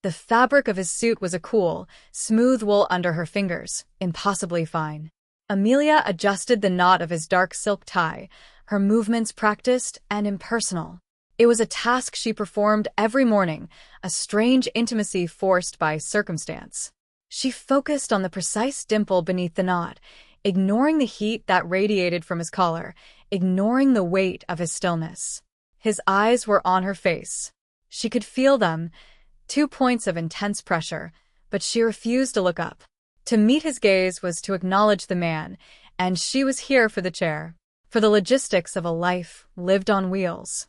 The fabric of his suit was a cool, smooth wool under her fingers, impossibly fine. Amelia adjusted the knot of his dark silk tie, her movements practiced and impersonal. It was a task she performed every morning, a strange intimacy forced by circumstance. She focused on the precise dimple beneath the knot, ignoring the heat that radiated from his collar, ignoring the weight of his stillness. His eyes were on her face. She could feel them, 2 points of intense pressure, but she refused to look up. To meet his gaze was to acknowledge the man, and she was here for the chair, for the logistics of a life lived on wheels.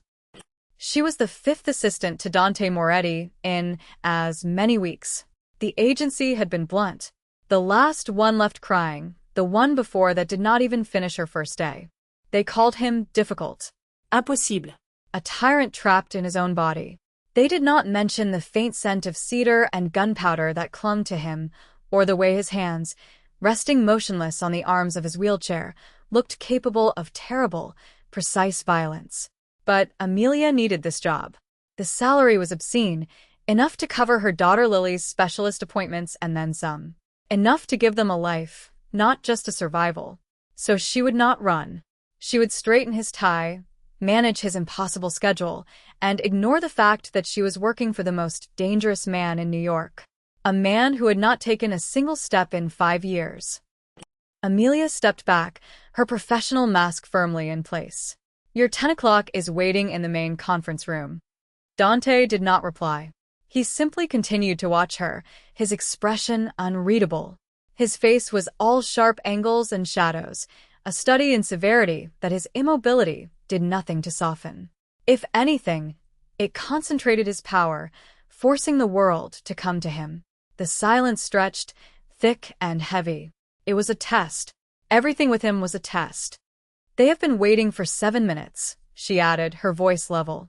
She was the 5th assistant to Dante Moretti in as many weeks. The agency had been blunt. The last one left crying, the one before that did not even finish her first day. They called him difficult. Impossible. A tyrant trapped in his own body. They did not mention the faint scent of cedar and gunpowder that clung to him, or the way his hands, resting motionless on the arms of his wheelchair, looked capable of terrible, precise violence. But Amelia needed this job. The salary was obscene, enough to cover her daughter Lily's specialist appointments and then some. Enough to give them a life, not just a survival. So she would not run. She would straighten his tie, manage his impossible schedule, and ignore the fact that she was working for the most dangerous man in New York. A man who had not taken a single step in 5 years. Amelia stepped back, her professional mask firmly in place. "Your 10 o'clock is waiting in the main conference room." Dante did not reply. He simply continued to watch her, his expression unreadable. His face was all sharp angles and shadows, a study in severity that his immobility did nothing to soften. If anything, it concentrated his power, forcing the world to come to him. The silence stretched, thick and heavy. It was a test. Everything with him was a test. "They have been waiting for 7 minutes," she added, her voice level.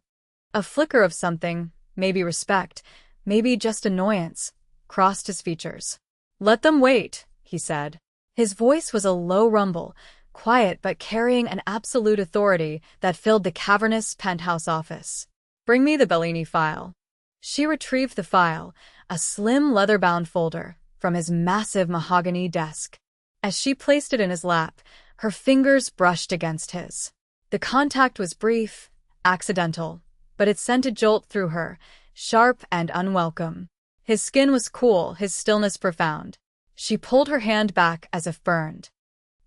A flicker of something, maybe respect, maybe just annoyance, crossed his features. "Let them wait," he said. His voice was a low rumble, quiet but carrying an absolute authority that filled the cavernous penthouse office. "Bring me the Bellini file." She retrieved the file, a slim leather-bound folder, from his massive mahogany desk. As she placed it in his lap, her fingers brushed against his. The contact was brief, accidental, but it sent a jolt through her, sharp and unwelcome. His skin was cool, his stillness profound. She pulled her hand back as if burned.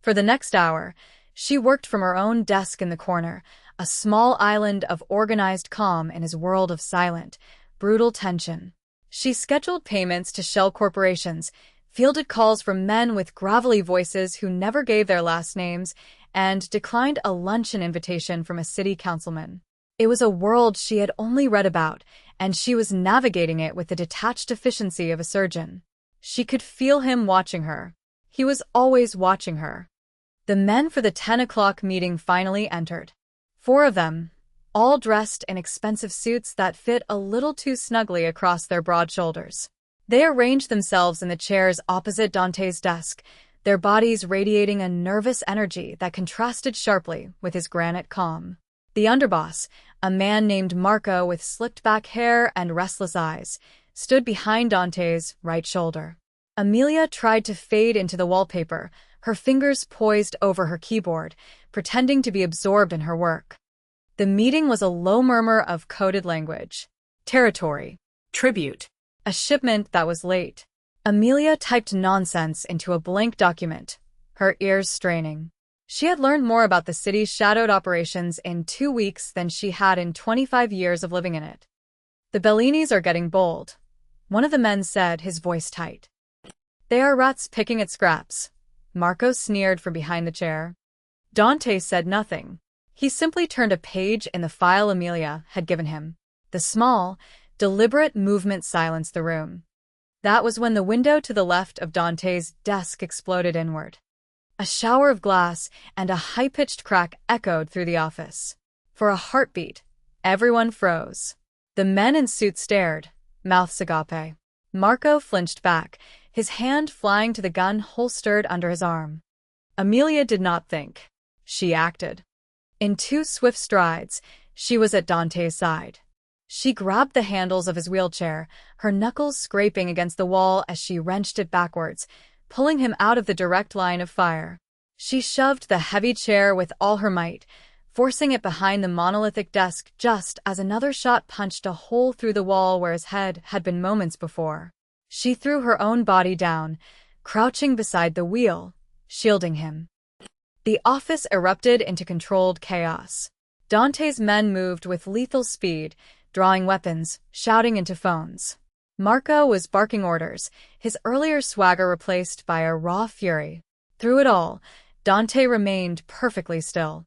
For the next hour, she worked from her own desk in the corner, a small island of organized calm in his world of silent, brutal tension. She scheduled payments to shell corporations, fielded calls from men with gravelly voices who never gave their last names, and declined a luncheon invitation from a city councilman. It was a world she had only read about, and she was navigating it with the detached efficiency of a surgeon. She could feel him watching her. He was always watching her. The men for the 10 o'clock meeting finally entered. 4 of them, all dressed in expensive suits that fit a little too snugly across their broad shoulders. They arranged themselves in the chairs opposite Dante's desk, their bodies radiating a nervous energy that contrasted sharply with his granite calm. The underboss, a man named Marco with slicked-back hair and restless eyes, stood behind Dante's right shoulder. Amelia tried to fade into the wallpaper, her fingers poised over her keyboard, pretending to be absorbed in her work. The meeting was a low murmur of coded language. Territory. Tribute. A shipment that was late. Amelia typed nonsense into a blank document, her ears straining. She had learned more about the city's shadowed operations in 2 weeks than she had in 25 years of living in it. "The Bellinis are getting bold," one of the men said, his voice tight. "They are rats picking at scraps," Marco sneered from behind the chair. Dante said nothing. He simply turned a page in the file Amelia had given him. The small, deliberate movement silenced the room. That was when the window to the left of Dante's desk exploded inward. A shower of glass and a high-pitched crack echoed through the office. For a heartbeat, everyone froze. The men in suits stared, mouths agape. Marco flinched back, his hand flying to the gun holstered under his arm. Amelia did not think. She acted. In 2 swift strides, she was at Dante's side. She grabbed the handles of his wheelchair, her knuckles scraping against the wall as she wrenched it backwards, pulling him out of the direct line of fire. She shoved the heavy chair with all her might, forcing it behind the monolithic desk just as another shot punched a hole through the wall where his head had been moments before. She threw her own body down, crouching beside the wheel, shielding him. The office erupted into controlled chaos. Dante's men moved with lethal speed, drawing weapons, shouting into phones. Marco was barking orders, his earlier swagger replaced by a raw fury. Through it all, Dante remained perfectly still.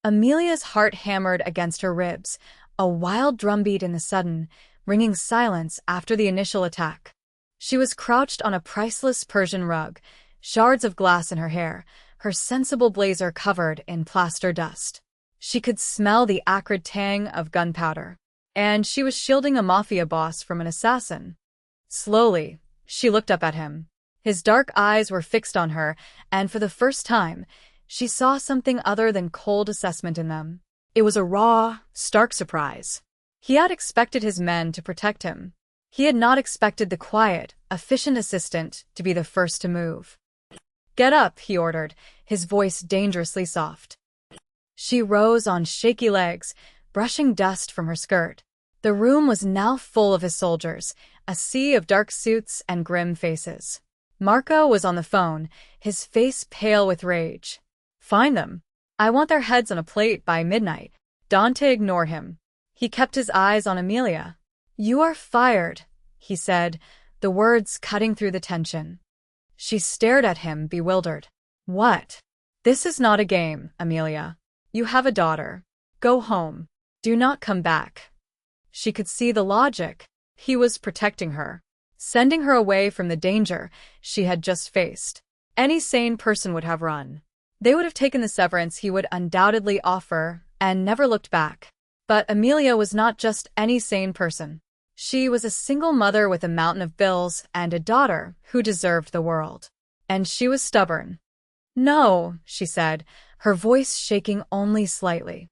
Amelia's heart hammered against her ribs, a wild drumbeat in the sudden, ringing silence after the initial attack. She was crouched on a priceless Persian rug, shards of glass in her hair, her sensible blazer covered in plaster dust. She could smell the acrid tang of gunpowder. And she was shielding a mafia boss from an assassin. Slowly, she looked up at him. His dark eyes were fixed on her, and for the first time, she saw something other than cold assessment in them. It was a raw, stark surprise. He had expected his men to protect him. He had not expected the quiet, efficient assistant to be the first to move. "Get up," he ordered, his voice dangerously soft. She rose on shaky legs, brushing dust from her skirt. The room was now full of his soldiers, a sea of dark suits and grim faces. Marco was on the phone, his face pale with rage. "Find them. I want their heads on a plate by midnight." Dante ignored him. He kept his eyes on Amelia. "You are fired," he said, the words cutting through the tension. She stared at him, bewildered. "What? This is not a game, Amelia. You have a daughter. Go home. Do not come back." She could see the logic. He was protecting her, sending her away from the danger she had just faced. Any sane person would have run. They would have taken the severance he would undoubtedly offer and never looked back. But Amelia was not just any sane person. She was a single mother with a mountain of bills and a daughter who deserved the world. And she was stubborn. "No," she said, her voice shaking only slightly.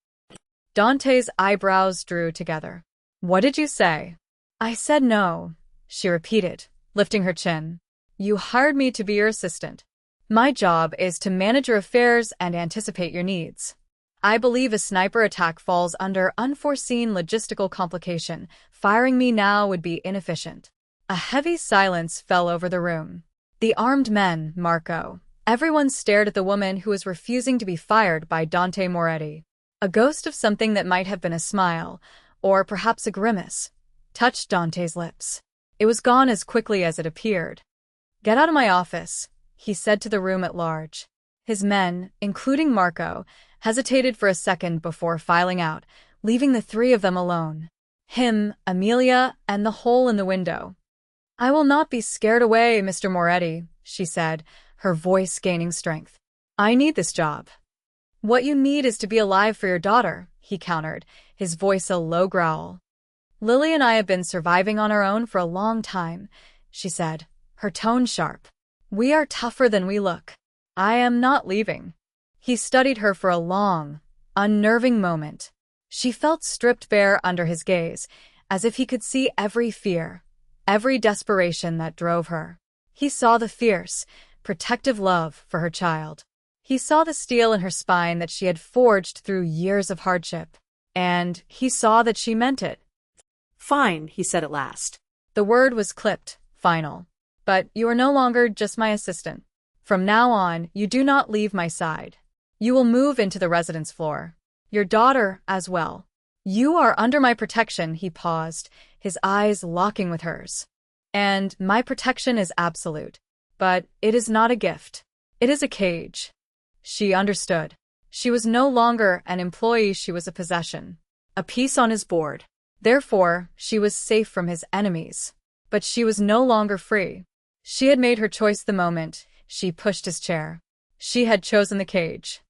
Dante's eyebrows drew together. "What did you say?" "I said no," she repeated, lifting her chin. "You hired me to be your assistant. My job is to manage your affairs and anticipate your needs. I believe a sniper attack falls under unforeseen logistical complication. Firing me now would be inefficient." A heavy silence fell over the room. The armed men, Marco. Everyone stared at the woman who was refusing to be fired by Dante Moretti. A ghost of something that might have been a smile, or perhaps a grimace, touched Dante's lips. It was gone as quickly as it appeared. "Get out of my office," he said to the room at large. His men, including Marco, hesitated for a second before filing out, leaving the three of them alone. Him, Amelia, and the hole in the window. "I will not be scared away, Mr. Moretti," she said, her voice gaining strength. "I need this job." "What you need is to be alive for your daughter," he countered, his voice a low growl. "Lily and I have been surviving on our own for a long time," she said, her tone sharp. "We are tougher than we look. I am not leaving." He studied her for a long, unnerving moment. She felt stripped bare under his gaze, as if he could see every fear, every desperation that drove her. He saw the fierce, protective love for her child. He saw the steel in her spine that she had forged through years of hardship. And he saw that she meant it. "Fine," he said at last. The word was clipped, final. "But you are no longer just my assistant. From now on, you do not leave my side. You will move into the residence floor. Your daughter as well. You are under my protection." He paused, his eyes locking with hers. "And my protection is absolute. But it is not a gift. It is a cage." She understood. She was no longer an employee, she was a possession. A piece on his board. Therefore, she was safe from his enemies. But she was no longer free. She had made her choice the moment she pushed his chair. She had chosen the cage.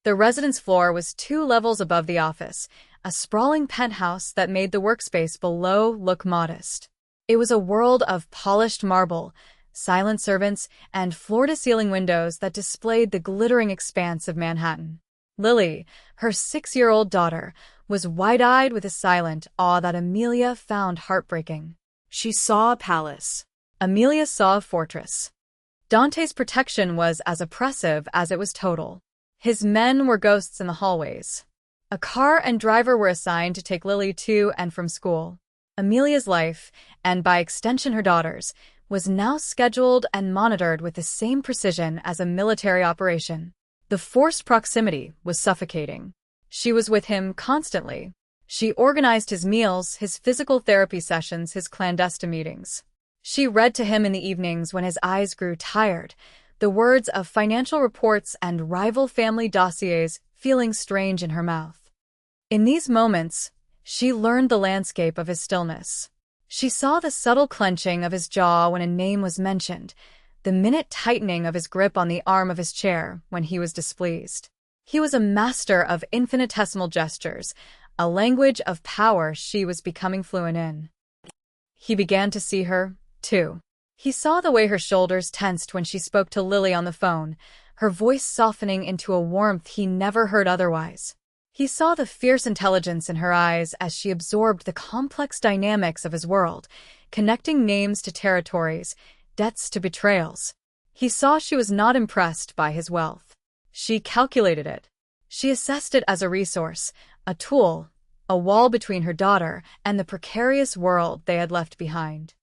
The residence floor was 2 levels above the office, a sprawling penthouse that made the workspace below look modest. It was a world of polished marble, silent servants, and floor-to-ceiling windows that displayed the glittering expanse of Manhattan. Lily, her 6-year-old daughter, was wide-eyed with a silent awe that Amelia found heartbreaking. She saw a palace. Amelia saw a fortress. Dante's protection was as oppressive as it was total. His men were ghosts in the hallways. A car and driver were assigned to take Lily to and from school. Amelia's life, and by extension her daughter's, was now scheduled and monitored with the same precision as a military operation. The forced proximity was suffocating. She was with him constantly. She organized his meals, his physical therapy sessions, his clandestine meetings. She read to him in the evenings when his eyes grew tired, the words of financial reports and rival family dossiers feeling strange in her mouth. In these moments, she learned the landscape of his stillness. She saw the subtle clenching of his jaw when a name was mentioned, the minute tightening of his grip on the arm of his chair when he was displeased. He was a master of infinitesimal gestures, a language of power she was becoming fluent in. He began to see her, too. He saw the way her shoulders tensed when she spoke to Lily on the phone, her voice softening into a warmth he never heard otherwise. He saw the fierce intelligence in her eyes as she absorbed the complex dynamics of his world, connecting names to territories, debts to betrayals. He saw she was not impressed by his wealth. She calculated it. She assessed it as a resource, a tool, a wall between her daughter and the precarious world they had left behind.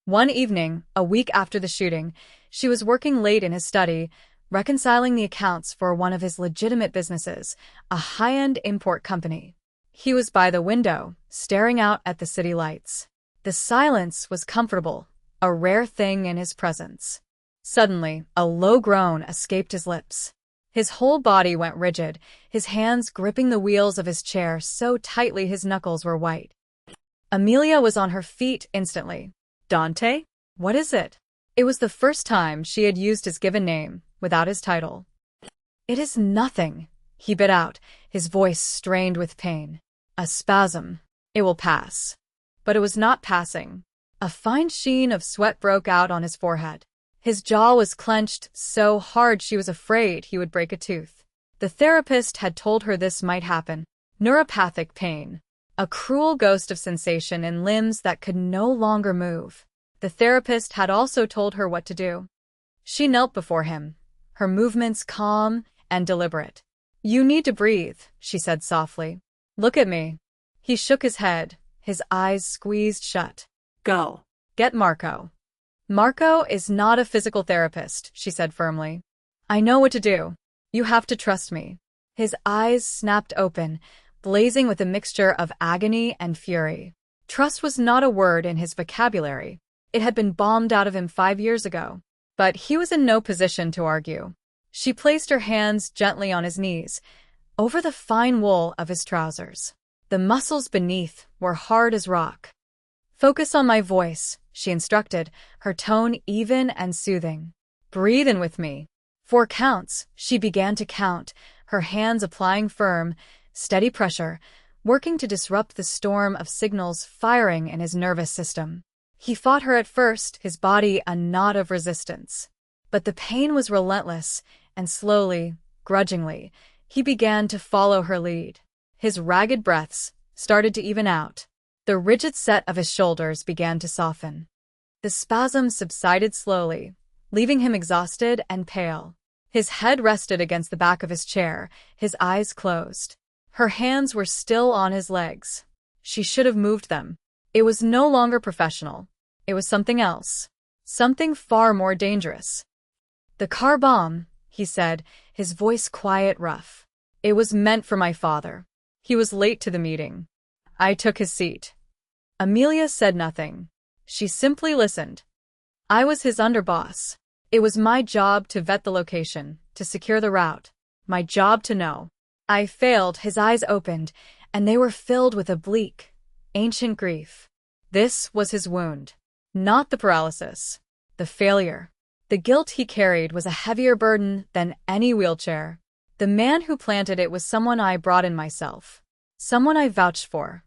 One evening, a week after the shooting, she was working late in his study, reconciling the accounts for one of his legitimate businesses, a high-end import company. He was by the window, staring out at the city lights. The silence was comfortable, a rare thing in his presence. Suddenly, a low groan escaped his lips. His whole body went rigid, his hands gripping the wheels of his chair so tightly his knuckles were white. Amelia was on her feet instantly. Dante? What is it? It was the first time she had used his given name, without his title. It is nothing, he bit out, his voice strained with pain. A spasm. It will pass. But it was not passing. A fine sheen of sweat broke out on his forehead. His jaw was clenched so hard she was afraid he would break a tooth. The therapist had told her this might happen. Neuropathic pain. A cruel ghost of sensation in limbs that could no longer move. The therapist had also told her what to do. She knelt before him, her movements calm and deliberate. "You need to breathe," she said softly. "Look at me." He shook his head, his eyes squeezed shut. Go. Get Marco. Marco is not a physical therapist, she said firmly. I know what to do. You have to trust me. His eyes snapped open, blazing with a mixture of agony and fury. Trust was not a word in his vocabulary. It had been bombed out of him 5 years ago. But he was in no position to argue. She placed her hands gently on his knees, over the fine wool of his trousers. The muscles beneath were hard as rock. Focus on my voice, she instructed, her tone even and soothing. Breathe in with me. 4 counts, she began to count, her hands applying firm, steady pressure, working to disrupt the storm of signals firing in his nervous system. He fought her at first, his body a knot of resistance. But the pain was relentless, and slowly, grudgingly, he began to follow her lead. His ragged breaths started to even out. The rigid set of his shoulders began to soften. The spasms subsided slowly, leaving him exhausted and pale. His head rested against the back of his chair, his eyes closed. Her hands were still on his legs. She should have moved them. It was no longer professional. It was something else. Something far more dangerous. The car bomb, he said, his voice quiet, rough. It was meant for my father. He was late to the meeting. I took his seat. Amelia said nothing. She simply listened. I was his underboss. It was my job to vet the location, to secure the route. My job to know. I failed. His eyes opened, and they were filled with a bleak, ancient grief. This was his wound. Not the paralysis. The failure. The guilt he carried was a heavier burden than any wheelchair. The man who planted it was someone I brought in myself. Someone I vouched for.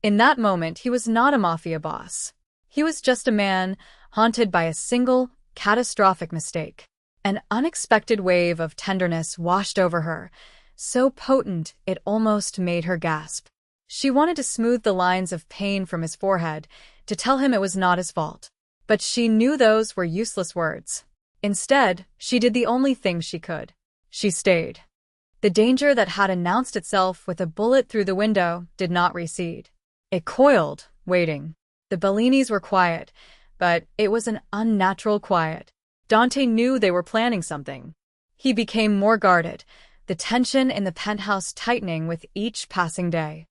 In that moment, he was not a mafia boss. He was just a man, haunted by a single, catastrophic mistake. An unexpected wave of tenderness washed over her, so potent it almost made her gasp. She wanted to smooth the lines of pain from his forehead, to tell him it was not his fault. But she knew those were useless words. Instead, she did the only thing she could. She stayed. The danger that had announced itself with a bullet through the window did not recede. It coiled, waiting. The Bellinis were quiet, but it was an unnatural quiet. Dante knew they were planning something. He became more guarded, the tension in the penthouse tightening with each passing day.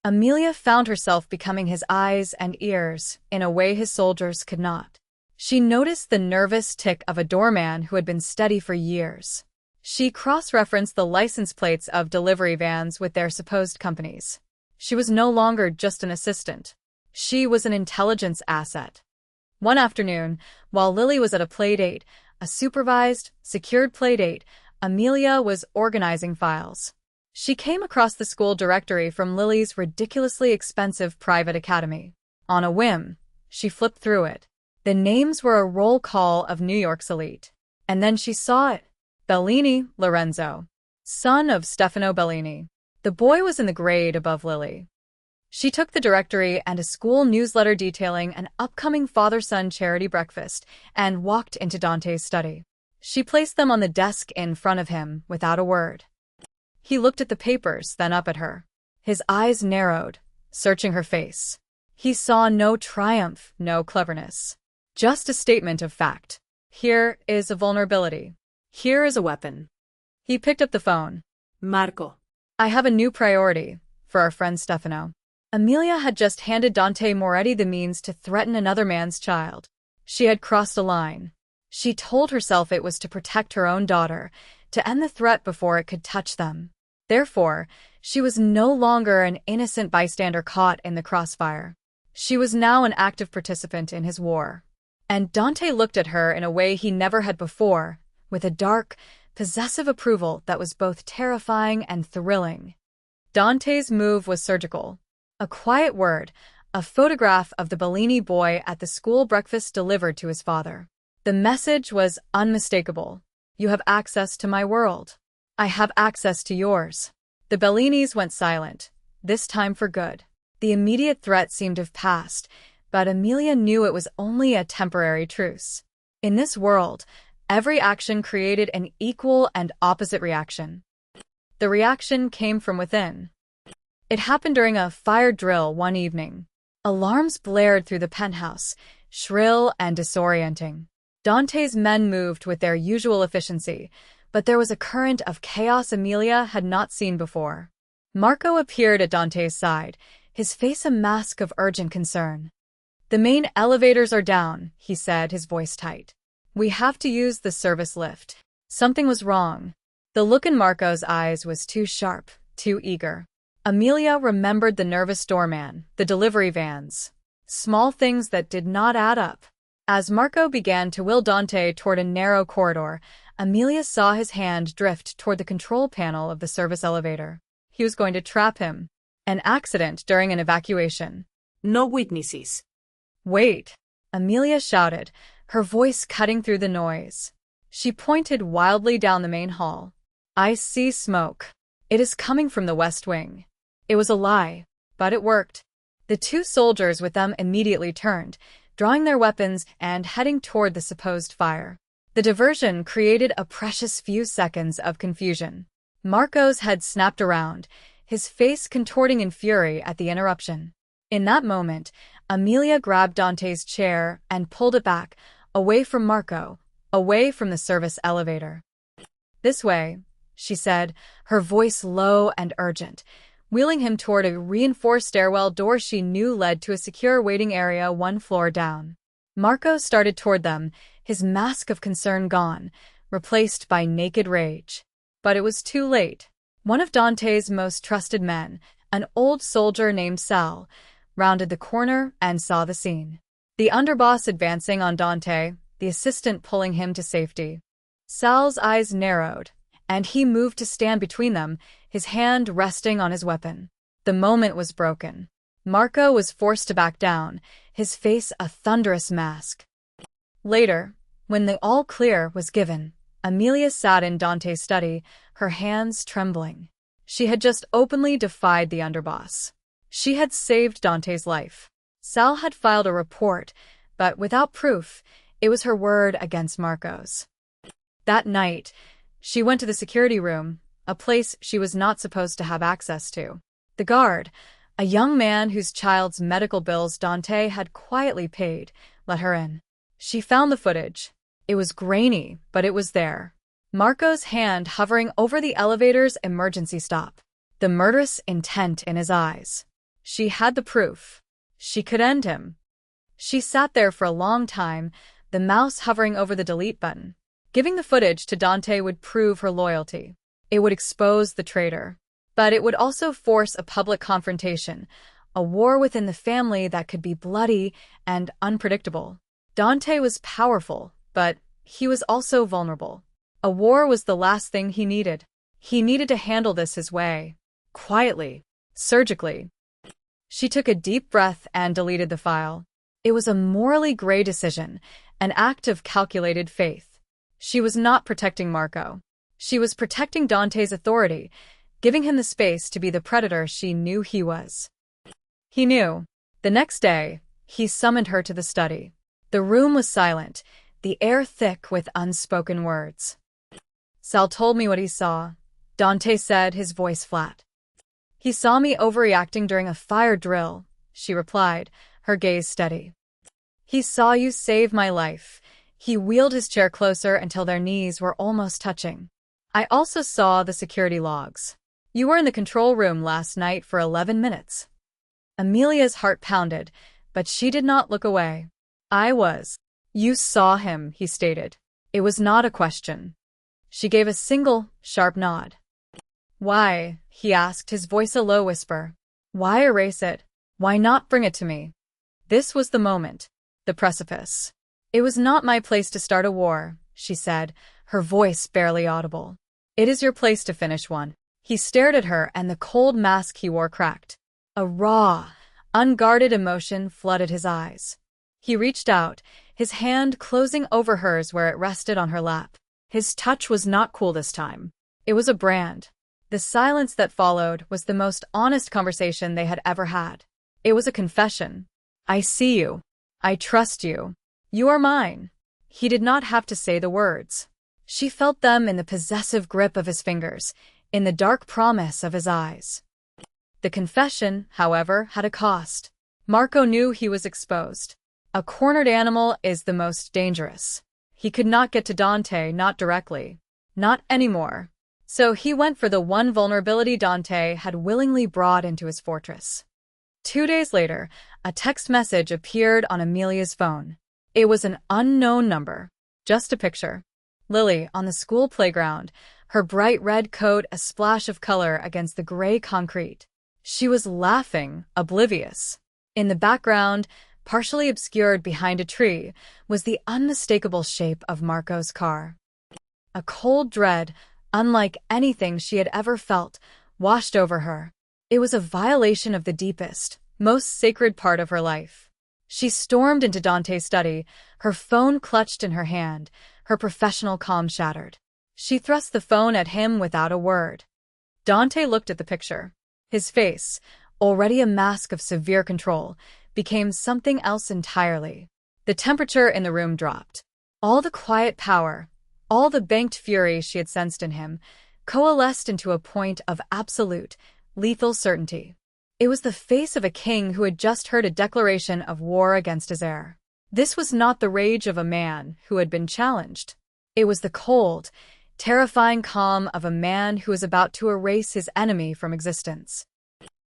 Amelia found herself becoming his eyes and ears in a way his soldiers could not. She noticed the nervous tick of a doorman who had been steady for years. She cross-referenced the license plates of delivery vans with their supposed companies. She was no longer just an assistant. She was an intelligence asset. One afternoon, while Lily was at a playdate, a supervised, secured playdate, Amelia was organizing files. She came across the school directory from Lily's ridiculously expensive private academy. On a whim, she flipped through it. The names were a roll call of New York's elite. And then she saw it. Bellini, Lorenzo. Son of Stefano Bellini. The boy was in the grade above Lily. She took the directory and a school newsletter detailing an upcoming father-son charity breakfast and walked into Dante's study. She placed them on the desk in front of him without a word. He looked at the papers, then up at her. His eyes narrowed, searching her face. He saw no triumph, no cleverness. Just a statement of fact. Here is a vulnerability. Here is a weapon. He picked up the phone. Marco. I have a new priority for our friend Stefano. Amelia had just handed Dante Moretti the means to threaten another man's child. She had crossed a line. She told herself it was to protect her own daughter, to end the threat before it could touch them. Therefore, she was no longer an innocent bystander caught in the crossfire. She was now an active participant in his war. And Dante looked at her in a way he never had before, with a dark, possessive approval that was both terrifying and thrilling. Dante's move was surgical. A quiet word, a photograph of the Bellini boy at the school breakfast delivered to his father. The message was unmistakable. You have access to my world. I have access to yours. The Bellinis went silent, this time for good. The immediate threat seemed to have passed, but Amelia knew it was only a temporary truce. In this world, every action created an equal and opposite reaction. The reaction came from within. It happened during a fire drill one evening. Alarms blared through the penthouse, shrill and disorienting. Dante's men moved with their usual efficiency, but there was a current of chaos Amelia had not seen before. Marco appeared at Dante's side, his face a mask of urgent concern. The main elevators are down, he said, his voice tight. We have to use the service lift. Something was wrong. The look in Marco's eyes was too sharp, too eager. Amelia remembered the nervous doorman, the delivery vans. Small things that did not add up. As Marco began to wheel Dante toward a narrow corridor, Amelia saw his hand drift toward the control panel of the service elevator. He was going to trap him. An accident during an evacuation. No witnesses. Wait, Amelia shouted, her voice cutting through the noise. She pointed wildly down the main hall. I see smoke. It is coming from the West Wing. It was a lie, but it worked. The two soldiers with them immediately turned, drawing their weapons and heading toward the supposed fire. The diversion created a precious few seconds of confusion. Marco's head snapped around, his face contorting in fury at the interruption. In that moment, Amelia grabbed Dante's chair and pulled it back, away from Marco, away from the service elevator. This way, she said, her voice low and urgent, wheeling him toward a reinforced stairwell door she knew led to a secure waiting area one floor down. Marco started toward them, his mask of concern gone, replaced by naked rage. But it was too late. One of Dante's most trusted men, an old soldier named Sal, rounded the corner and saw the scene. The underboss advancing on Dante, the assistant pulling him to safety. Sal's eyes narrowed, and he moved to stand between them, his hand resting on his weapon. The moment was broken. Marco was forced to back down, his face a thunderous mask. Later, when the all-clear was given, Amelia sat in Dante's study, her hands trembling. She had just openly defied the underboss. She had saved Dante's life. Sal had filed a report, but without proof, it was her word against Marco's. That night, she went to the security room, a place she was not supposed to have access to. The guard, a young man whose child's medical bills Dante had quietly paid, let her in. She found the footage. It was grainy, but it was there. Marco's hand hovering over the elevator's emergency stop. The murderous intent in his eyes. She had the proof. She could end him. She sat there for a long time, the mouse hovering over the delete button. Giving the footage to Dante would prove her loyalty. It would expose the traitor. But it would also force a public confrontation, a war within the family that could be bloody and unpredictable. Dante was powerful, but he was also vulnerable. A war was the last thing he needed. He needed to handle this his way. Quietly. Surgically. She took a deep breath and deleted the file. It was a morally gray decision, an act of calculated faith. She was not protecting Marco. She was protecting Dante's authority, giving him the space to be the predator she knew he was. He knew. The next day, he summoned her to the study. The room was silent, the air thick with unspoken words. Sal told me what he saw, Dante said, his voice flat. He saw me overreacting during a fire drill, she replied, her gaze steady. He saw you save my life. He wheeled his chair closer until their knees were almost touching. I also saw the security logs. You were in the control room last night for 11 minutes. Amelia's heart pounded, but she did not look away. I was. You saw him, he stated. It was not a question. She gave a single, sharp nod. Why? He asked, his voice a low whisper. Why erase it? Why not bring it to me? This was the moment. The precipice. It was not my place to start a war, she said, her voice barely audible. It is your place to finish one. He stared at her and the cold mask he wore cracked. A raw, unguarded emotion flooded his eyes. He reached out, his hand closing over hers where it rested on her lap. His touch was not cool this time. It was a brand. The silence that followed was the most honest conversation they had ever had. It was a confession. I see you. I trust you. You are mine. He did not have to say the words. She felt them in the possessive grip of his fingers, in the dark promise of his eyes. The confession, however, had a cost. Marco knew he was exposed. A cornered animal is the most dangerous. He could not get to Dante, not directly. Not anymore. So he went for the one vulnerability Dante had willingly brought into his fortress. 2 days later, a text message appeared on Amelia's phone. It was an unknown number. Just a picture. Lily on the school playground, her bright red coat a splash of color against the gray concrete. She was laughing, oblivious. In the background, partially obscured behind a tree, was the unmistakable shape of Marco's car. A cold dread, unlike anything she had ever felt, washed over her. It was a violation of the deepest, most sacred part of her life. She stormed into Dante's study, her phone clutched in her hand, her professional calm shattered. She thrust the phone at him without a word. Dante looked at the picture. His face, already a mask of severe control, became something else entirely. The temperature in the room dropped. All the quiet power, all the banked fury she had sensed in him, coalesced into a point of absolute, lethal certainty. It was the face of a king who had just heard a declaration of war against his heir. This was not the rage of a man who had been challenged. It was the cold, terrifying calm of a man who was about to erase his enemy from existence.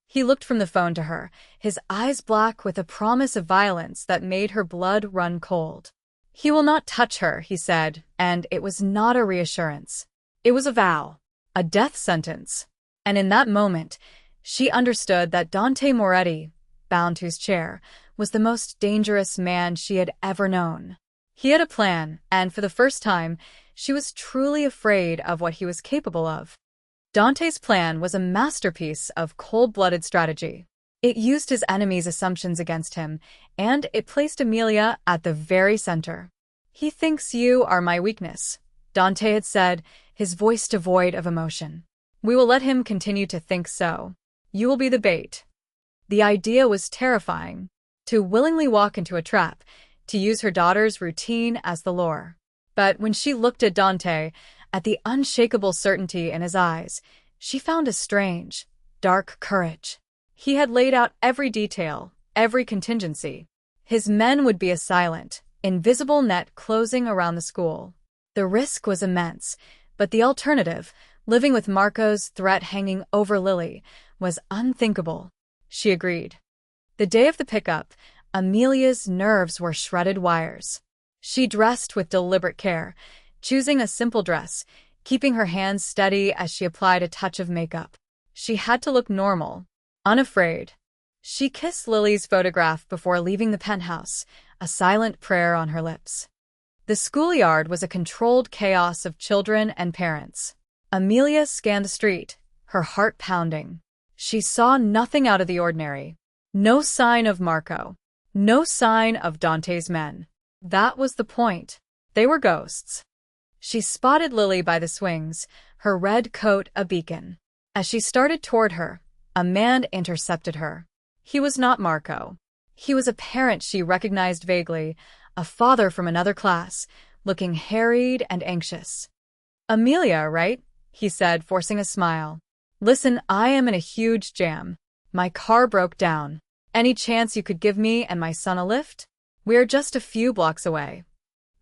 He looked from the phone to her, his eyes black with a promise of violence that made her blood run cold. He will not touch her, he said, and it was not a reassurance. It was a vow, a death sentence. And in that moment, she understood that Dante Moretti, bound to his chair, was the most dangerous man she had ever known. He had a plan, and for the first time, she was truly afraid of what he was capable of. Dante's plan was a masterpiece of cold-blooded strategy. It used his enemy's assumptions against him, and it placed Amelia at the very center. He thinks you are my weakness, Dante had said, his voice devoid of emotion. We will let him continue to think so. You will be the bait. The idea was terrifying. To willingly walk into a trap, to use her daughter's routine as the lure. But when she looked at Dante, at the unshakable certainty in his eyes, she found a strange, dark courage. He had laid out every detail, every contingency. His men would be a silent, invisible net closing around the school. The risk was immense, but the alternative, living with Marco's threat hanging over Lily, was unthinkable. She agreed. The day of the pickup, Amelia's nerves were shredded wires. She dressed with deliberate care, choosing a simple dress, keeping her hands steady as she applied a touch of makeup. She had to look normal, unafraid. She kissed Lily's photograph before leaving the penthouse, a silent prayer on her lips. The schoolyard was a controlled chaos of children and parents. Amelia scanned the street, her heart pounding. She saw nothing out of the ordinary. No sign of Marco. No sign of Dante's men. That was the point. They were ghosts. She spotted Lily by the swings, her red coat a beacon. As she started toward her, a man intercepted her. He was not Marco. He was a parent she recognized vaguely, a father from another class, looking harried and anxious. "Amelia, right?" he said, forcing a smile. "Listen, I am in a huge jam. My car broke down. Any chance you could give me and my son a lift? We're just a few blocks away."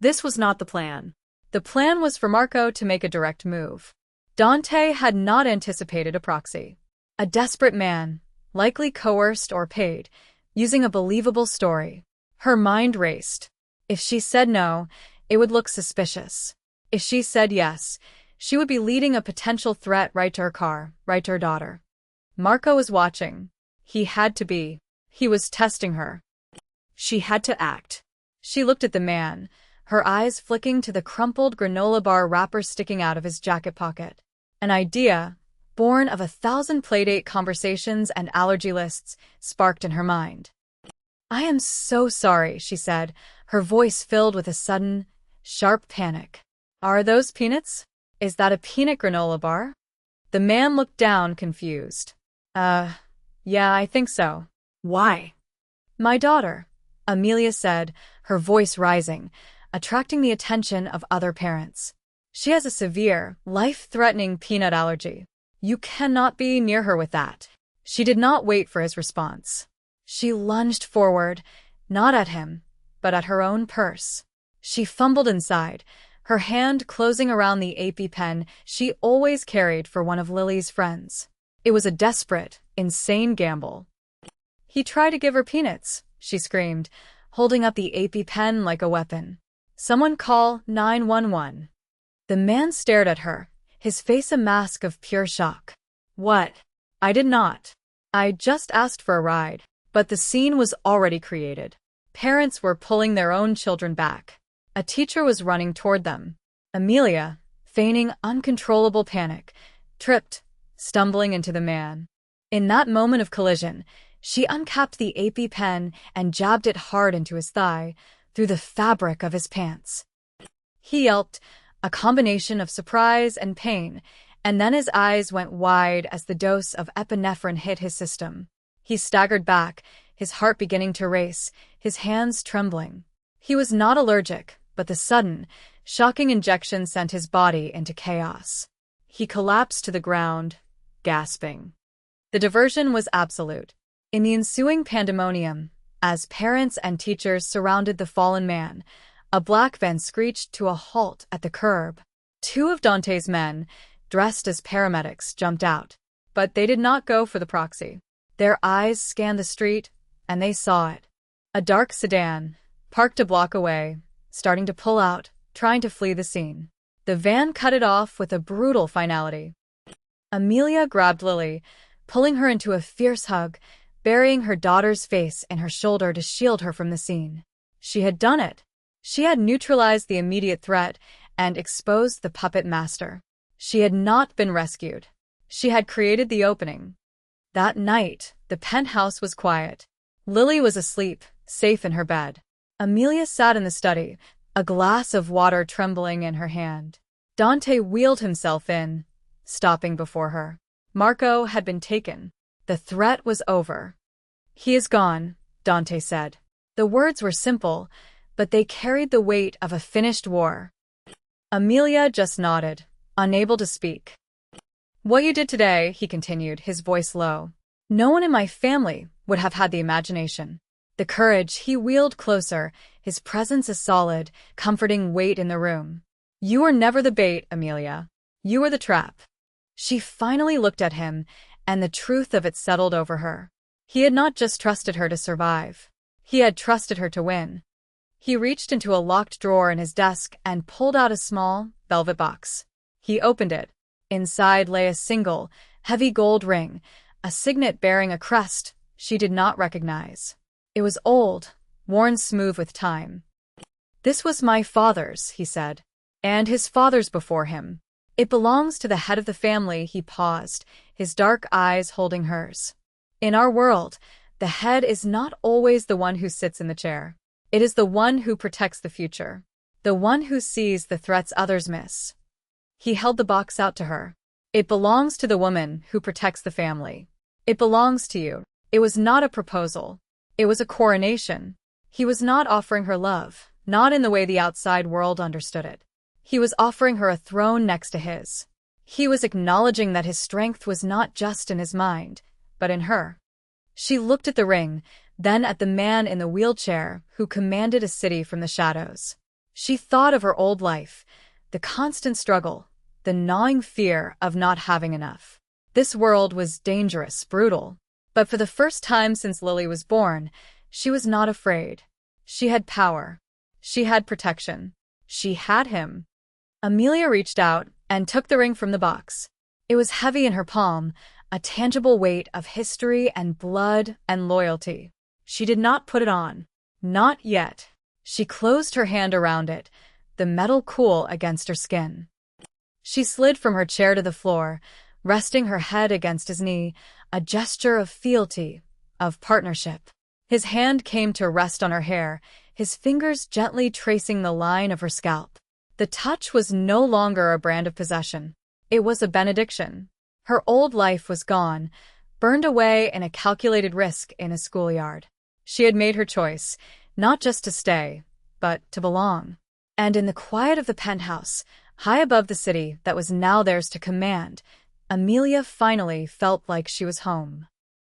This was not the plan. The plan was for Marco to make a direct move. Dante had not anticipated a proxy. A desperate man, likely coerced or paid, using a believable story. Her mind raced. If she said no, it would look suspicious. If she said yes, she would be leading a potential threat right to her car, right to her daughter. Marco was watching. He had to be. He was testing her. She had to act. She looked at the man, her eyes flicking to the crumpled granola bar wrapper sticking out of his jacket pocket. An idea, born of 1,000 playdate conversations and allergy lists, sparked in her mind. "I am so sorry," she said, her voice filled with a sudden, sharp panic. "Are those peanuts? Is that a peanut granola bar?" The man looked down, confused. Yeah, I think so." "Why?" "My daughter," Amelia said, her voice rising, attracting the attention of other parents. "She has a severe, life-threatening peanut allergy. You cannot be near her with that." She did not wait for his response. She lunged forward, not at him, but at her own purse. She fumbled inside, her hand closing around the EpiPen she always carried for one of Lily's friends. It was a desperate, insane gamble. "He tried to give her peanuts," she screamed, holding up the EpiPen like a weapon. "Someone call 911. The man stared at her, his face a mask of pure shock. "What? I did not. I just asked for a ride." But the scene was already created. Parents were pulling their own children back. A teacher was running toward them. Amelia, feigning uncontrollable panic, tripped, stumbling into the man. In that moment of collision, she uncapped the EpiPen and jabbed it hard into his thigh, through the fabric of his pants. He yelped, a combination of surprise and pain, and then his eyes went wide as the dose of epinephrine hit his system. He staggered back, his heart beginning to race, his hands trembling. He was not allergic, but the sudden, shocking injection sent his body into chaos. He collapsed to the ground, gasping. The diversion was absolute. In the ensuing pandemonium, as parents and teachers surrounded the fallen man, a black van screeched to a halt at the curb. Two of Dante's men, dressed as paramedics, jumped out, but they did not go for the proxy. Their eyes scanned the street, and they saw it. A dark sedan, parked a block away, starting to pull out, trying to flee the scene. The van cut it off with a brutal finality. Amelia grabbed Lily, pulling her into a fierce hug, burying her daughter's face in her shoulder to shield her from the scene. She had done it. She had neutralized the immediate threat and exposed the puppet master. She had not been rescued. She had created the opening. That night, the penthouse was quiet. Lily was asleep, safe in her bed. Amelia sat in the study, a glass of water trembling in her hand. Dante wheeled himself in, stopping before her. Marco had been taken. The threat was over. "He is gone," Dante said. The words were simple, but they carried the weight of a finished war. Amelia just nodded, unable to speak. "What you did today," he continued, his voice low. "No one in my family would have had the imagination. The courage." He wheeled closer, his presence a solid, comforting weight in the room. "You were never the bait, Amelia. You were the trap." She finally looked at him, and the truth of it settled over her. He had not just trusted her to survive. He had trusted her to win. He reached into a locked drawer in his desk and pulled out a small, velvet box. He opened it. Inside lay a single, heavy gold ring, a signet bearing a crest she did not recognize. It was old, worn smooth with time. "This was my father's," he said, "and his father's before him. It belongs to the head of the family." He paused, his dark eyes holding hers. "In our world, the head is not always the one who sits in the chair. It is the one who protects the future, the one who sees the threats others miss." He held the box out to her. "It belongs to the woman who protects the family. It belongs to you." It was not a proposal. It was a coronation. He was not offering her love, not in the way the outside world understood it. He was offering her a throne next to his. He was acknowledging that his strength was not just in his mind, but in her. She looked at the ring, then at the man in the wheelchair who commanded a city from the shadows. She thought of her old life, the constant struggle, the gnawing fear of not having enough. This world was dangerous, brutal. But for the first time since Lily was born, she was not afraid. She had power. She had protection. She had him. Amelia reached out and took the ring from the box. It was heavy in her palm, a tangible weight of history and blood and loyalty. She did not put it on. Not yet. She closed her hand around it, the metal cool against her skin. She slid from her chair to the floor, resting her head against his knee, a gesture of fealty, of partnership. His hand came to rest on her hair, his fingers gently tracing the line of her scalp. The touch was no longer a brand of possession. It was a benediction. Her old life was gone, burned away in a calculated risk in a schoolyard. She had made her choice, not just to stay, but to belong. And in the quiet of the penthouse, high above the city that was now theirs to command, Amelia finally felt like she was home.